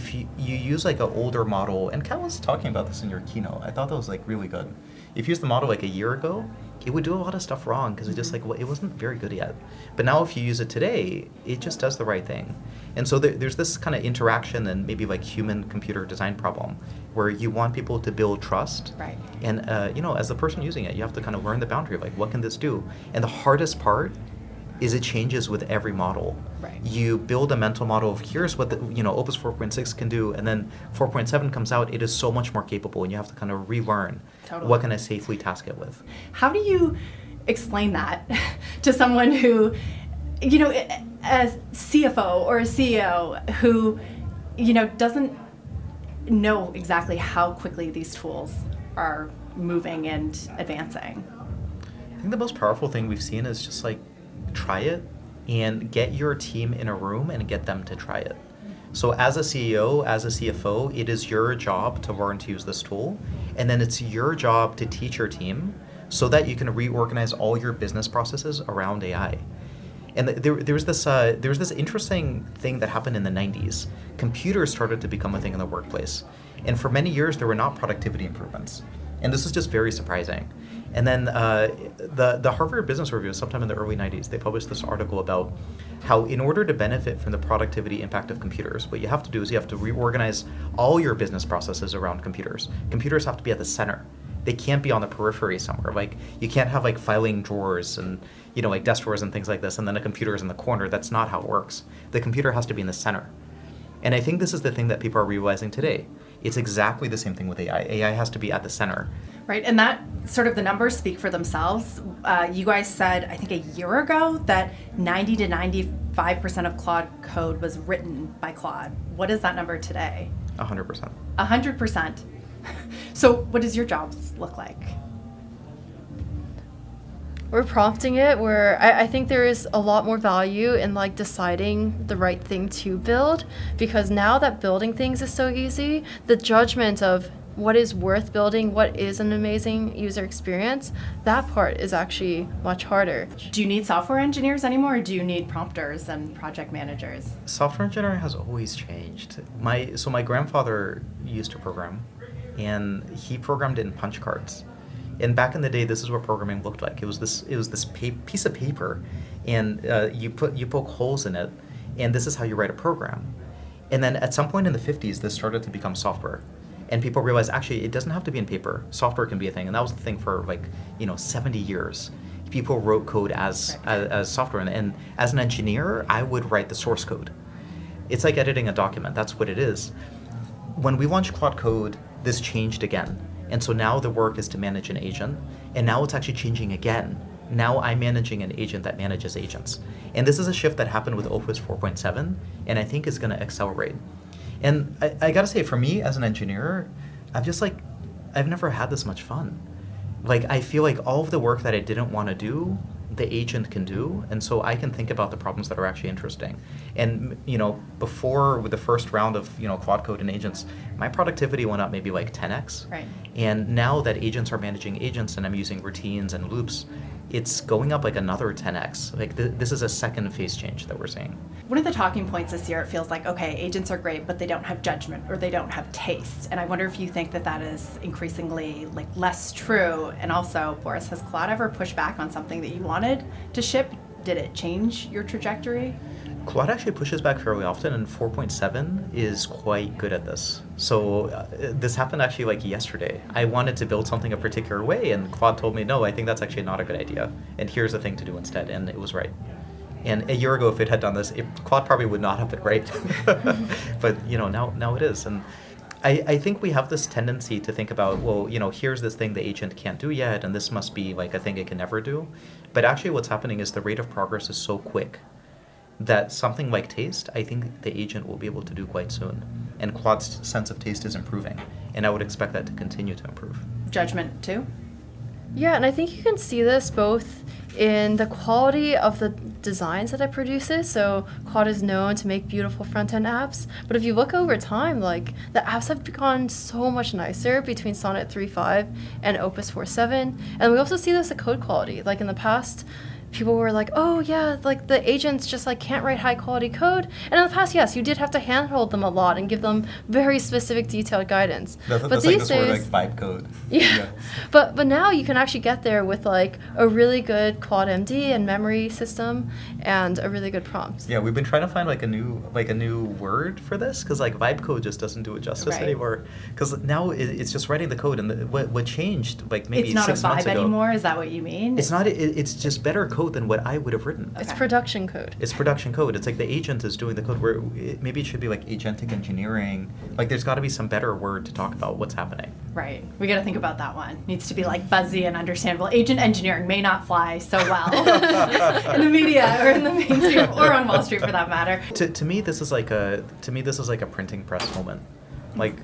if you use like an older model, and Kat was talking about this in your keynote, I thought that was like really good. If you use the model like a year ago, it would do a lot of stuff wrong because it just like it wasn't very good yet. But now if you use it today, it just does the right thing. And so there's this kind of interaction and maybe like human-computer design problem where you want people to build trust. Right. And as the person using it, you have to kind of learn the boundary of like what can this do. And the hardest part is it changes with every model. Right. You build a mental model of here's what Opus 4.6 can do, and then 4.7 comes out, it is so much more capable, and you have to kind of relearn what can I safely task it with. How do you explain that to someone who, a CFO or a CEO who, doesn't know exactly how quickly these tools are moving and advancing? I think the most powerful thing we've seen is just like try it and get your team in a room and get them to try it. So as a CEO, as a CFO, it is your job to learn to use this tool, and then it's your job to teach your team so that you can reorganize all your business processes around AI. And there was this interesting thing that happened in the 90s. Computers started to become a thing in the workplace. And for many years, there were not productivity improvements. And this is just very surprising. And then the Harvard Business Review, sometime in the early 90s, they published this article about how in order to benefit from the productivity impact of computers, what you have to do is you have to reorganize all your business processes around computers. Computers have to be at the center. They can't be on the periphery somewhere. Like you can't have like filing drawers and like desk drawers and things like this, and then a computer is in the corner. That's not how it works. The computer has to be in the center. And I think this is the thing that people are realizing today. It's exactly the same thing with AI. AI has to be at the center. Right, and that sort of the numbers speak for themselves. You guys said, I think a year ago, that 90 to 95% of Claude code was written by Claude. What is that number today? 100%. 100%. So what does your job look like? We're prompting it where I think there is a lot more value in like deciding the right thing to build, because now that building things is so easy, the judgment of what is worth building, what is an amazing user experience, that part is actually much harder. Do you need software engineers anymore, or do you need prompters and project managers? Software engineering has always changed. My grandfather used to program, and he programmed in punch cards. And back in the day, this is what programming looked like. It was this piece of paper, and you poke holes in it, and this is how you write a program. And then at some point in the 50s, this started to become software. And people realized, actually, it doesn't have to be in paper. Software can be a thing. And that was the thing for 70 years. People wrote code as software. And as an engineer, I would write the source code. It's like editing a document. That's what it is. When we launched Claude Code, this changed again. And so now the work is to manage an agent. And now it's actually changing again. Now I'm managing an agent that manages agents. And this is a shift that happened with Opus 4.7, and I think is going to accelerate. And I gotta say, for me as an engineer, I've never had this much fun. Like, I feel like all of the work that I didn't want to do, the agent can do, and so I can think about the problems that are actually interesting. And before, with the first round of Claude Code and agents, my productivity went up maybe like 10x. Right. And now that agents are managing agents and I'm using routines and loops, it's going up like another 10x. Like this is a second phase change that we're seeing. One of the talking points this year, it feels like, okay, agents are great, but they don't have judgment or they don't have taste. And I wonder if you think that is increasingly like less true. And also, Boris, has Claude ever pushed back on something that you wanted to ship? Did it change your trajectory? Claude actually pushes back fairly often, and 4.7 is quite good at this. So this happened actually like yesterday. I wanted to build something a particular way, and Claude told me, no, I think that's actually not a good idea, and here's the thing to do instead, and it was right. And a year ago, if it had done this, Claude probably would not have been right. But now it is. And I think we have this tendency to think about, well, here's this thing the agent can't do yet, and this must be like a thing it can never do. But actually what's happening is the rate of progress is so quick that something like taste, I think the agent will be able to do quite soon. And Claude's sense of taste is improving, and I would expect that to continue to improve. Judgment too? Yeah, and I think you can see this both in the quality of the designs that it produces. So Claude is known to make beautiful front-end apps, but if you look over time, like the apps have gone so much nicer between Sonnet 3.5 and Opus 4.7. And we also see this in code quality. Like in the past, people were like, oh yeah, like the agents just like can't write high quality code. And in the past, yes, you did have to handhold them a lot and give them very specific detailed guidance. That's but like these this word days, like vibe code. yeah. But now you can actually get there with like a really good Claude MD and memory system and a really good prompt. Yeah, we've been trying to find like a new word for this because like vibe code just doesn't do it justice Right. anymore. Because now it's just writing the code, and what changed like maybe It's not a 6 months vibe ago. anymore. Is that what you mean? It's not. It's just better code than what I would have written. It's Okay. production code. It's production code. It's like the agent is doing the code. Where maybe it should be like agentic engineering. Like there's got to be some better word to talk about what's happening. Right. We got to think about that one. Needs to be like buzzy and understandable. Agent engineering may not fly so well in the media or in the mainstream or on Wall Street for that matter. To me, this is like a printing press moment. Like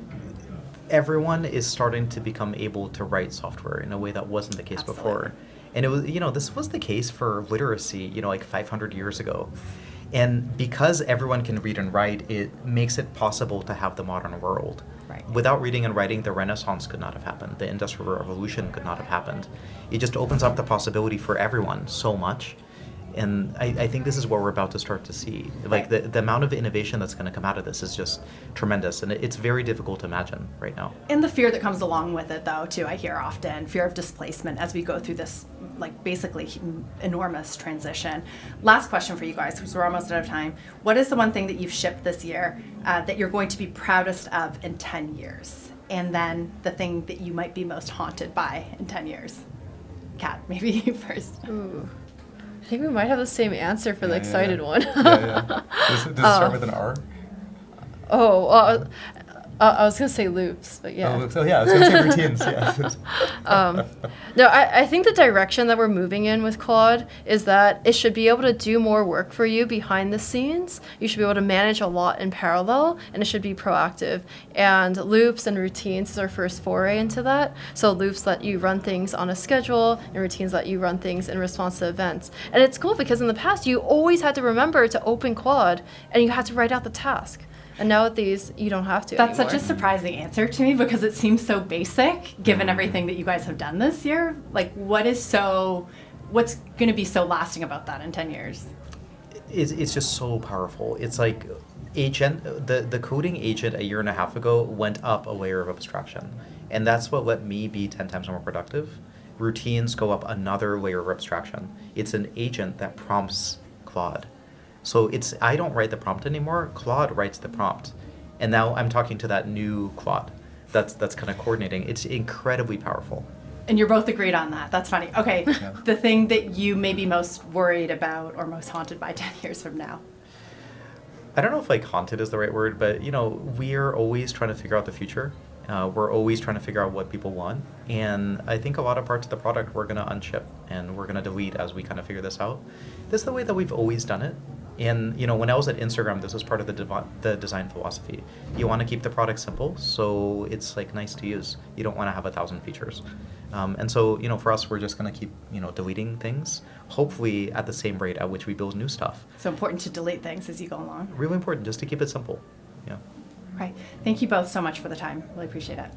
everyone is starting to become able to write software in a way that wasn't the case before. Absolutely. And it was, this was the case for literacy, like 500 years ago. And because everyone can read and write, it makes it possible to have the modern world. Right. Without reading and writing, the Renaissance could not have happened. The Industrial Revolution could not have happened. It just opens up the possibility for everyone so much. And I think this is what we're about to start to see. Like the amount of innovation that's going to come out of this is just tremendous. And it's very difficult to imagine right now. And the fear that comes along with it, though, too, I hear often, fear of displacement as we go through this, like, basically enormous transition. Last question for you guys, because we're almost out of time. What is the one thing that you've shipped this year that you're going to be proudest of in 10 years? And then the thing that you might be most haunted by in 10 years? Kat, maybe you first. Ooh. I think we might have the same answer for the excited one. Yeah. Does it start with an R? Oh, I was going to say loops, but yeah. Oh, so yeah, I was going to say routines. Yeah. No, I think the direction that we're moving in with Claude is that it should be able to do more work for you behind the scenes. You should be able to manage a lot in parallel, and it should be proactive. And loops and routines is our first foray into that. So loops let you run things on a schedule, and routines let you run things in response to events. And it's cool because in the past, you always had to remember to open Claude, and you had to write out the task. And now with these, you don't have to That's anymore. such a surprising answer to me because it seems so basic given everything that you guys have done this year. Like, what's going to be so lasting about that in 10 years? It's just so powerful. It's like the coding agent a year and a half ago went up a layer of abstraction. And that's what let me be 10 times more productive. Routines go up another layer of abstraction. It's an agent that prompts Claude. So I don't write the prompt anymore. Claude writes the prompt. And now I'm talking to that new Claude that's kind of coordinating. It's incredibly powerful. And you're both agreed on that. That's funny. Okay, Yeah. the thing that you may be most worried about or most haunted by 10 years from now. I don't know if like haunted is the right word, but we're always trying to figure out the future. We're always trying to figure out what people want. And I think a lot of parts of the product we're going to unship and we're going to delete as we kind of figure this out. This is the way that we've always done it. And when I was at Instagram, this was part of the design philosophy. You want to keep the product simple, so it's like nice to use. You don't want to have 1,000 features. And so for us, we're just going to keep deleting things, hopefully at the same rate at which we build new stuff. So important to delete things as you go along. Really important, just to keep it simple. Yeah. Right. Thank you both so much for the time. Really appreciate it.